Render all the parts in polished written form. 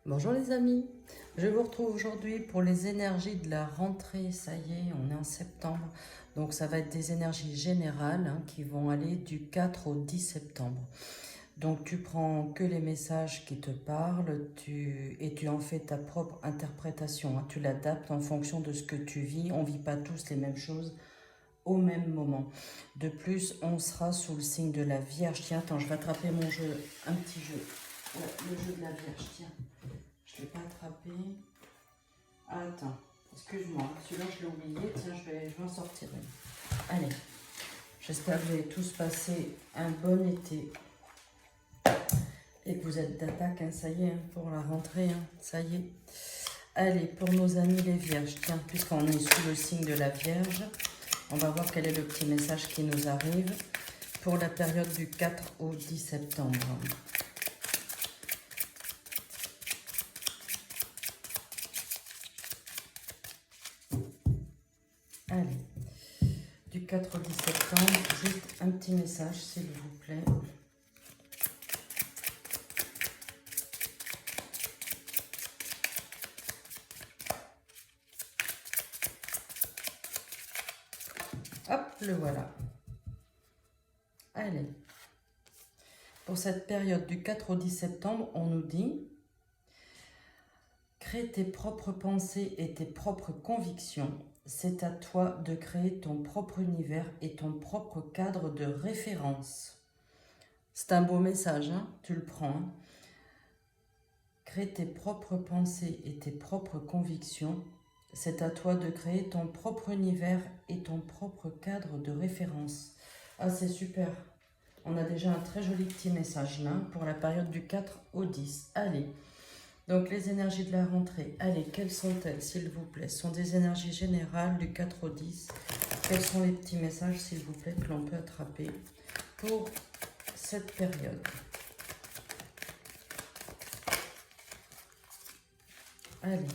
Bonjour les amis, je vous retrouve aujourd'hui pour les énergies de la rentrée. Ça y est, on est en septembre, donc ça va être des énergies générales qui vont aller du 4 au 10 septembre. Donc tu prends que les messages qui te parlent et tu en fais ta propre interprétation. Tu l'adaptes en fonction de ce que tu vis. On ne vit pas tous les mêmes choses au même moment. De plus, on sera sous le signe de la Vierge. Tiens, attends, je vais attraper mon jeu, un petit jeu. Le jeu de la Vierge, tiens. Je ne l'ai pas attrapé. Ah, attends, excuse-moi, celui-là je l'ai oublié. Tiens, je vais en sortir une. Allez, j'espère que vous avez tous passé un bon été et que vous êtes d'attaque. Ça y est, pour la rentrée, ça y est. Allez, pour nos amis les Vierges, tiens, puisqu'on est sous le signe de la Vierge, on va voir quel est le petit message qui nous arrive pour la période du 4 au 10 septembre. Allez, du 4 au 10 septembre, juste un petit message s'il vous plaît. Hop, le voilà. Allez, pour cette période du 4 au 10 septembre, on nous dit « Crée tes propres pensées et tes propres convictions. C'est à toi de créer ton propre univers et ton propre cadre de référence. » C'est un beau message, tu le prends. Crée tes propres pensées et tes propres convictions. C'est à toi de créer ton propre univers et ton propre cadre de référence. Ah, c'est super. On a déjà un très joli petit message là pour la période du 4 au 10. Allez, donc les énergies de la rentrée. Allez, quelles sont-elles s'il vous plaît? Ce sont des énergies générales du 4 au 10. Quels sont les petits messages s'il vous plaît que l'on peut attraper pour cette période? Allez.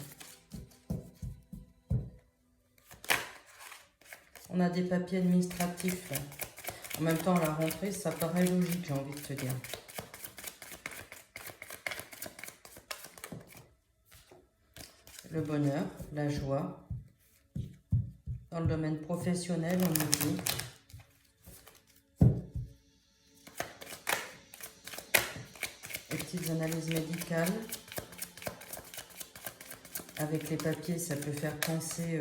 On a des papiers administratifs là. En même temps, la rentrée, ça paraît logique, j'ai envie de te dire. Le bonheur, la joie. Dans le domaine professionnel, on nous dit les petites analyses médicales. Avec les papiers, ça peut faire penser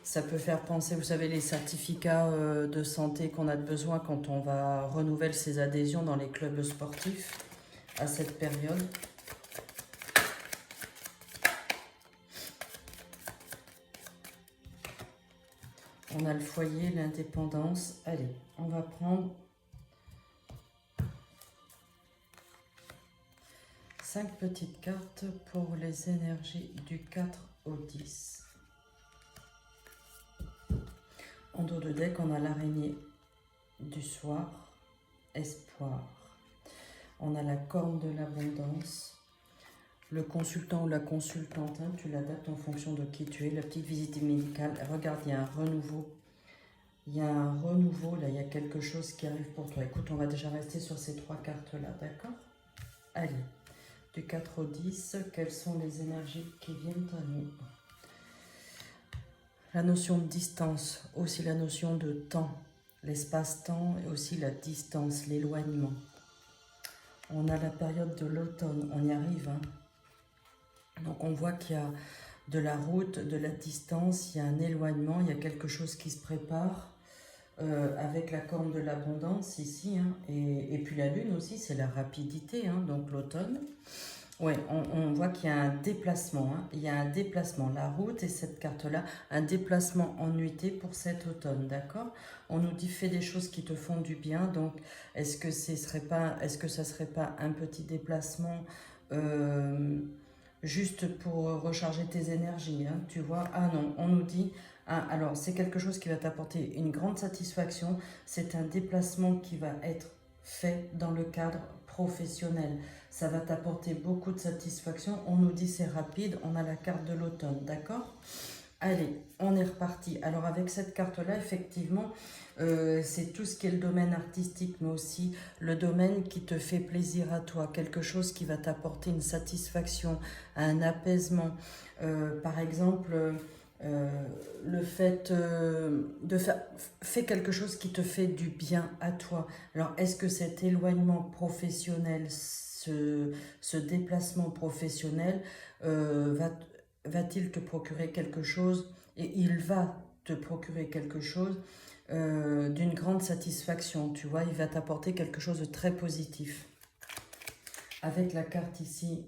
ça peut faire penser, vous savez, les certificats de santé qu'on a besoin quand on va renouveler ses adhésions dans les clubs sportifs à cette période. On a le foyer, l'indépendance. Allez, on va prendre 5 petites cartes pour les énergies du 4 au 10. En dos de deck, on a l'araignée du soir, espoir. On a la corne de l'abondance. Le consultant ou la consultante, tu l'adaptes en fonction de qui tu es. La petite visite médicale. Regarde, il y a un renouveau. Il y a un renouveau, là, il y a quelque chose qui arrive pour toi. Écoute, on va déjà rester sur ces 3 cartes-là, d'accord? Allez, du 4 au 10, quelles sont les énergies qui viennent à nous? La notion de distance, aussi la notion de temps, l'espace-temps et aussi la distance, l'éloignement. On a la période de l'automne, on y arrive. Donc on voit qu'il y a de la route, de la distance, il y a un éloignement, il y a quelque chose qui se prépare avec la corne de l'abondance ici. Et puis la lune aussi, c'est la rapidité, donc l'automne. Oui, on voit qu'il y a un déplacement, il y a un déplacement, la route et cette carte-là, un déplacement en nuitée pour cet automne, d'accord? On nous dit fais des choses qui te font du bien, donc est-ce que ça serait pas un petit déplacement juste pour recharger tes énergies, tu vois? Ah non, on nous dit, alors c'est quelque chose qui va t'apporter une grande satisfaction, c'est un déplacement qui va être fait dans le cadre professionnel. Ça va t'apporter beaucoup de satisfaction. On nous dit c'est rapide, on a la carte de l'automne, d'accord? Allez, on est reparti. Alors avec cette carte-là, effectivement, c'est tout ce qui est le domaine artistique, mais aussi le domaine qui te fait plaisir à toi, quelque chose qui va t'apporter une satisfaction, un apaisement. Par exemple, le fait de faire, fais quelque chose qui te fait du bien à toi. Alors, est-ce que cet éloignement professionnel, ce déplacement professionnel va-t-il te procurer quelque chose, et il va te procurer quelque chose d'une grande satisfaction, tu vois, il va t'apporter quelque chose de très positif. Avec la carte ici,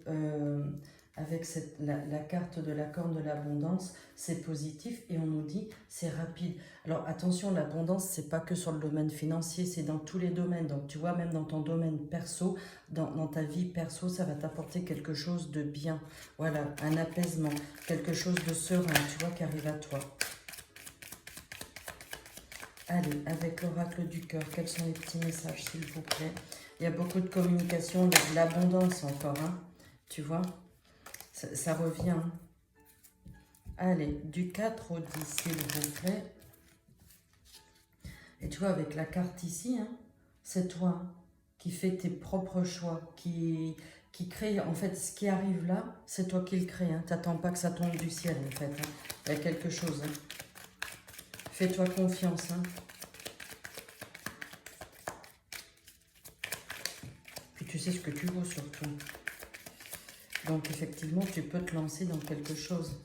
avec la carte de la corne de l'abondance, c'est positif et on nous dit c'est rapide. Alors attention, l'abondance, c'est pas que sur le domaine financier, c'est dans tous les domaines. Donc tu vois, même dans ton domaine perso, dans ta vie perso, ça va t'apporter quelque chose de bien. Voilà, un apaisement, quelque chose de serein, tu vois, qui arrive à toi. Allez, avec l'oracle du cœur, quels sont les petits messages, s'il vous plaît? Il y a beaucoup de communication, de l'abondance encore, hein, tu vois, ça revient. Hein. Allez, du 4 au 10, s'il vous plaît. Et tu vois, avec la carte ici, hein, c'est toi qui fais tes propres choix, qui crée, en fait, ce qui arrive là, c'est toi qui le crée. Hein. T'attends pas que ça tombe du ciel, en fait. Hein. Il y a quelque chose. Hein. Fais-toi confiance. Hein. Puis tu sais ce que tu vaux, surtout. Donc, effectivement, tu peux te lancer dans quelque chose.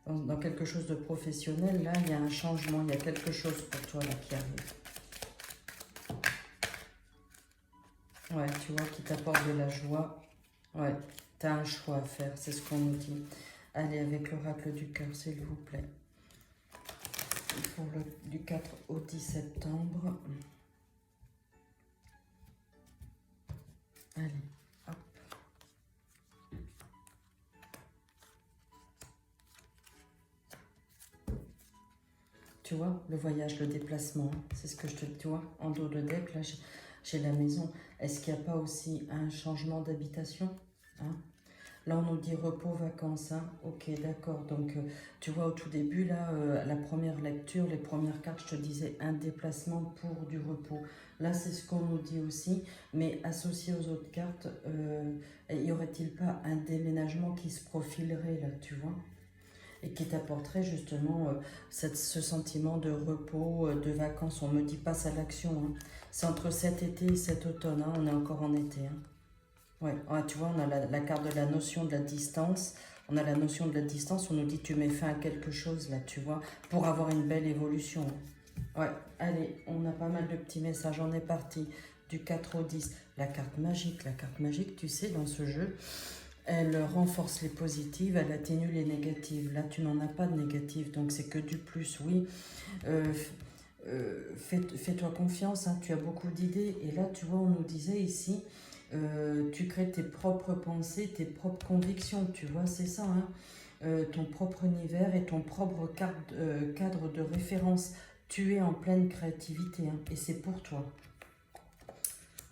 Dans quelque chose de professionnel, là, il y a un changement, il y a quelque chose pour toi, là, qui arrive. Ouais, tu vois, qui t'apporte de la joie. Ouais, tu as un choix à faire, c'est ce qu'on nous dit. Allez, avec l'oracle du cœur, s'il vous plaît. Pour du 4 au 10 septembre. Allez, hop. Tu vois, le voyage, le déplacement, hein, c'est ce que je te dis, tu vois, en dos de deck, là, j'ai la maison. Est-ce qu'il n'y a pas aussi un changement d'habitation, hein? Là, on nous dit repos, vacances, hein. Ok, d'accord. Donc, tu vois, au tout début, là, la première lecture, les premières cartes, je te disais un déplacement pour du repos. Là, c'est ce qu'on nous dit aussi. Mais associé aux autres cartes, y aurait-il pas un déménagement qui se profilerait, là, tu vois? Et qui t'apporterait justement ce sentiment de repos, de vacances. On ne me dit passe à l'action. Hein. C'est entre cet été et cet automne. Hein. On est encore en été. Hein. Ouais, tu vois, on a la carte de la notion de la distance. On a la notion de la distance. On nous dit tu mets fin à quelque chose là, tu vois, pour avoir une belle évolution. Ouais, allez, on a pas mal de petits messages. On est parti du 4 au 10. La carte magique, tu sais, dans ce jeu, elle renforce les positives, elle atténue les négatives. Là, tu n'en as pas de négatives, donc c'est que du plus, oui. Fais-toi confiance, hein, tu as beaucoup d'idées. Et là, tu vois, on nous disait ici, tu crées tes propres pensées, tes propres convictions, tu vois, c'est ça, hein, ton propre univers et ton propre cadre de référence. Tu es en pleine créativité, hein, et c'est pour toi.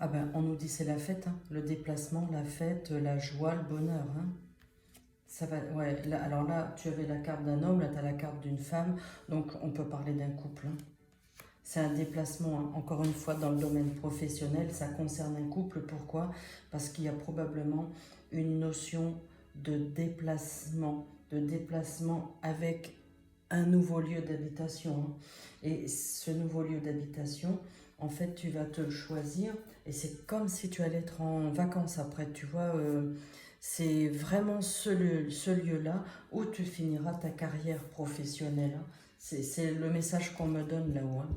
Ah ben, on nous dit c'est la fête, hein, le déplacement, la fête, la joie, le bonheur. Hein. Ça va, ouais, là, alors là, tu avais la carte d'un homme, là, tu as la carte d'une femme, donc on peut parler d'un couple. Hein. C'est un déplacement, hein. Encore une fois, dans le domaine professionnel, ça concerne un couple. Pourquoi? Parce qu'il y a probablement une notion de déplacement avec un nouveau lieu d'habitation. Hein. Et ce nouveau lieu d'habitation, en fait, tu vas te le choisir et c'est comme si tu allais être en vacances après, tu vois. C'est vraiment ce lieu-là où tu finiras ta carrière professionnelle. Hein. C'est le message qu'on me donne là-haut. Hein.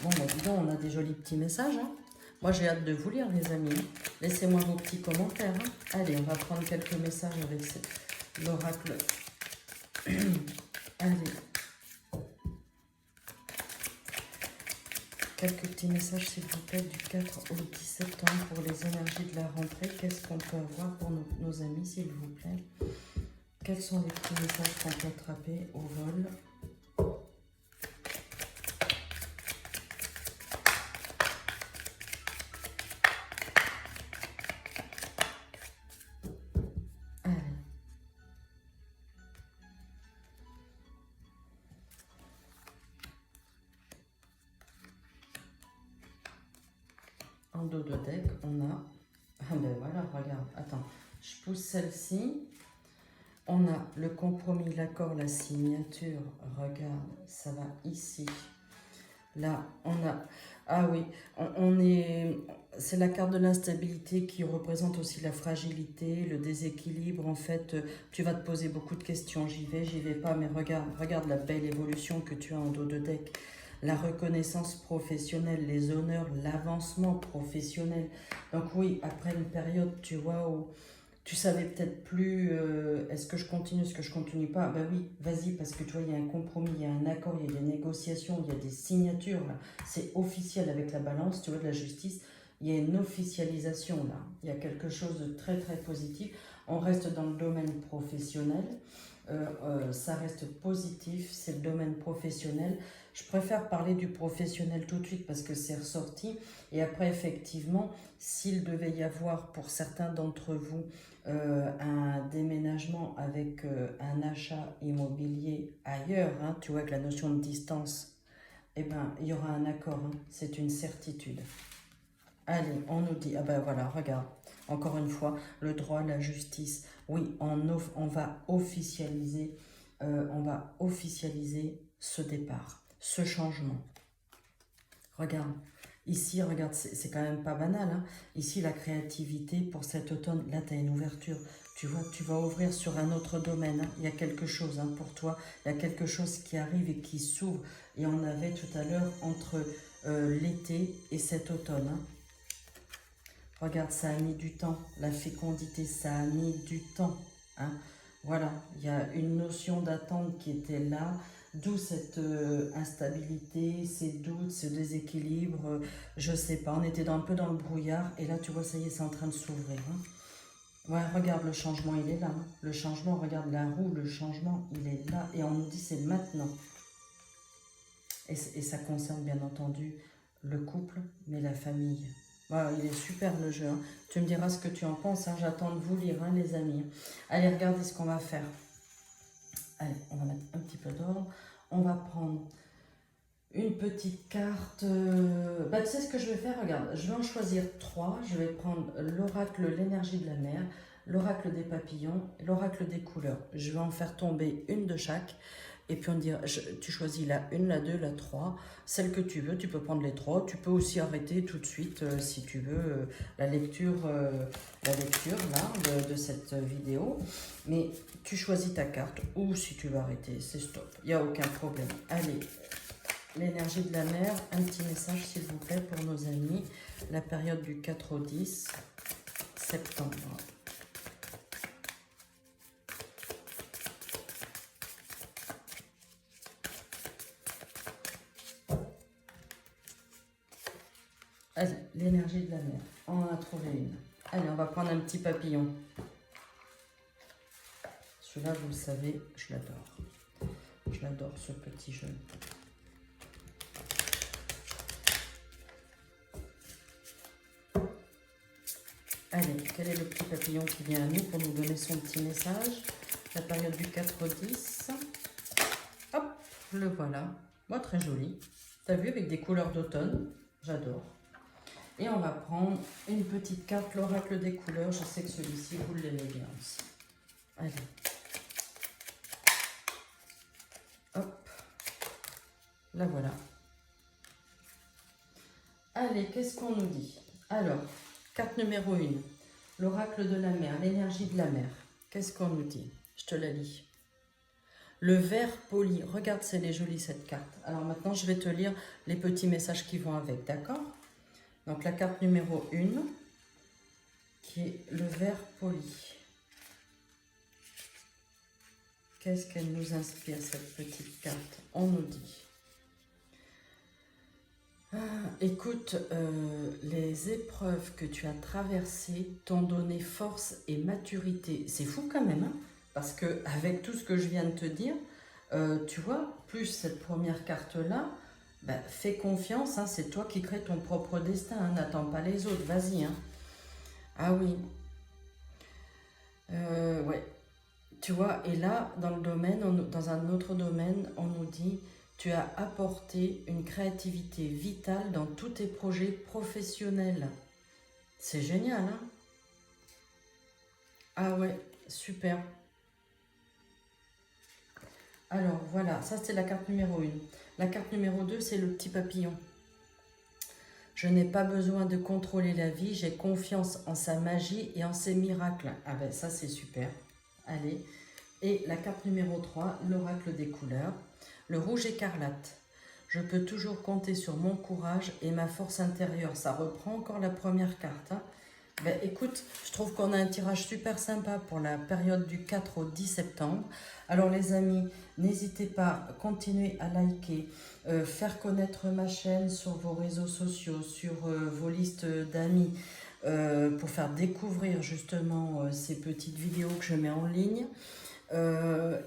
Bon, bah dis donc, on a des jolis petits messages. Hein. Moi, j'ai hâte de vous lire, les amis. Laissez-moi vos petits commentaires. Hein. Allez, on va prendre quelques messages avec l'oracle. Allez. Quelques petits messages, s'il vous plaît, du 4 au 10 septembre pour les énergies de la rentrée. Qu'est-ce qu'on peut avoir pour nos amis, s'il vous plaît? Quels sont les petits messages qu'on peut attraper au vol? Allez. le dos de deck, on a... Ah ben voilà, regarde, attends, je pousse celle-ci. On a le compromis, l'accord, la signature. Regarde, ça va ici. Là, on a... Ah oui, on est... C'est la carte de l'instabilité qui représente aussi la fragilité, le déséquilibre. En fait, tu vas te poser beaucoup de questions. J'y vais pas, mais regarde la belle évolution que tu as en dos de deck. La reconnaissance professionnelle, les honneurs, l'avancement professionnel. Donc oui, après une période, tu vois, où tu savais peut-être plus, est-ce que je continue, est-ce que je continue pas? Ben oui, vas-y, parce que tu vois, il y a un compromis, il y a un accord, il y a des négociations, il y a des signatures, là. C'est officiel avec la balance, tu vois, de la justice. Il y a une officialisation, là. Il y a quelque chose de très, très positif. On reste dans le domaine professionnel. Ça reste positif, c'est le domaine professionnel. Je préfère parler du professionnel tout de suite parce que c'est ressorti. Et après, effectivement, s'il devait y avoir pour certains d'entre vous un déménagement avec un achat immobilier ailleurs, hein, tu vois, avec la notion de distance, eh ben, il y aura un accord, hein, c'est une certitude. Allez, on nous dit, ah ben voilà, regarde, encore une fois, le droit, la justice, oui, on va officialiser ce départ, ce changement. Regarde, ici, regarde, c'est quand même pas banal, hein. Ici, la créativité pour cet automne, là, tu as une ouverture. Tu vois, tu vas ouvrir sur un autre domaine, hein. Il y a quelque chose, hein, pour toi. Il y a quelque chose qui arrive et qui s'ouvre. Et on avait tout à l'heure entre l'été et cet automne, hein. Regarde, ça a mis du temps. La fécondité, ça a mis du temps, hein. Voilà, il y a une notion d'attente qui était là, d'où cette instabilité, ces doutes, ce déséquilibre. Je sais pas, on était un peu dans le brouillard et là, tu vois, ça y est, c'est en train de s'ouvrir, hein. Ouais, regarde, le changement, il est là, hein. Le changement, regarde la roue, le changement, il est là. Et on nous dit c'est maintenant. Et ça concerne bien entendu le couple, mais la famille. Voilà, il est super le jeu, hein. Tu me diras ce que tu en penses, hein. J'attends de vous lire, hein, les amis. Allez, regardez ce qu'on va faire. Allez, on va mettre un petit peu d'ordre. On va prendre une petite carte. Bah, tu sais ce que je vais faire? Regarde, je vais en choisir trois. Je vais prendre l'oracle, l'énergie de la mer, l'oracle des papillons, l'oracle des couleurs. Je vais en faire tomber une de chaque. Et puis on dit, tu choisis la 1, la 2, la 3, celle que tu veux, tu peux prendre les trois, tu peux aussi arrêter tout de suite si tu veux la lecture là, de cette vidéo. Mais tu choisis ta carte ou si tu veux arrêter, c'est stop, il n'y a aucun problème. Allez, l'énergie de la mer, un petit message s'il vous plaît pour nos amis, la période du 4 au 10 septembre. Allez, l'énergie de la mer. On en a trouvé une. Allez, on va prendre un petit papillon. Celui-là, vous le savez, je l'adore. Je l'adore, ce petit jeu. Allez, quel est le petit papillon qui vient à nous pour nous donner son petit message? La période du 4 au 10. Hop, le voilà. Moi, très joli. T'as vu, avec des couleurs d'automne. J'adore. Et on va prendre une petite carte, l'oracle des couleurs. Je sais que celui-ci, vous l'aimez bien aussi. Allez. Hop. La voilà. Allez, qu'est-ce qu'on nous dit? Alors, carte numéro 1. L'oracle de la mer, l'énergie de la mer. Qu'est-ce qu'on nous dit? Je te la lis. Le vert poli. Regarde, elle est jolie cette carte. Alors maintenant, je vais te lire les petits messages qui vont avec, d'accord? Donc la carte numéro 1, qui est le vert poli. Qu'est-ce qu'elle nous inspire, cette petite carte? On nous dit, écoute, les épreuves que tu as traversées t'ont donné force et maturité. C'est fou quand même, hein, parce que avec tout ce que je viens de te dire, tu vois, plus cette première carte-là, ben, fais confiance, hein, c'est toi qui crées ton propre destin, hein, n'attends pas les autres, vas-y. Hein. Ah oui. Ouais. Tu vois, et là, dans le domaine, dans un autre domaine, on nous dit, tu as apporté une créativité vitale dans tous tes projets professionnels. C'est génial, hein? Ah ouais, super. Alors voilà, ça c'est la carte numéro 1. La carte numéro 2, c'est le petit papillon. Je n'ai pas besoin de contrôler la vie, j'ai confiance en sa magie et en ses miracles. Ah ben ça c'est super. Allez. Et la carte numéro 3, l'oracle des couleurs. Le rouge écarlate. Je peux toujours compter sur mon courage et ma force intérieure. Ça reprend encore la première carte, hein. Ben, écoute, je trouve qu'on a un tirage super sympa pour la période du 4 au 10 septembre. Alors les amis, n'hésitez pas à continuer à liker, faire connaître ma chaîne sur vos réseaux sociaux, sur vos listes d'amis, pour faire découvrir justement ces petites vidéos que je mets en ligne.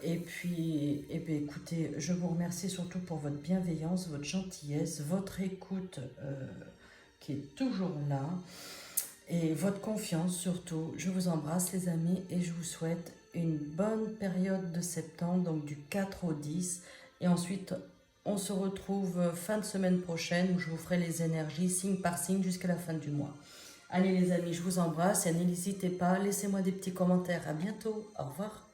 Et puis, eh bien, écoutez, je vous remercie surtout pour votre bienveillance, votre gentillesse, votre écoute qui est toujours là. Et votre confiance surtout. Je vous embrasse les amis et je vous souhaite une bonne période de septembre, donc du 4 au 10. Et ensuite, on se retrouve fin de semaine prochaine où je vous ferai les énergies signe par signe jusqu'à la fin du mois. Allez les amis, je vous embrasse et n'hésitez pas, laissez-moi des petits commentaires. À bientôt, au revoir.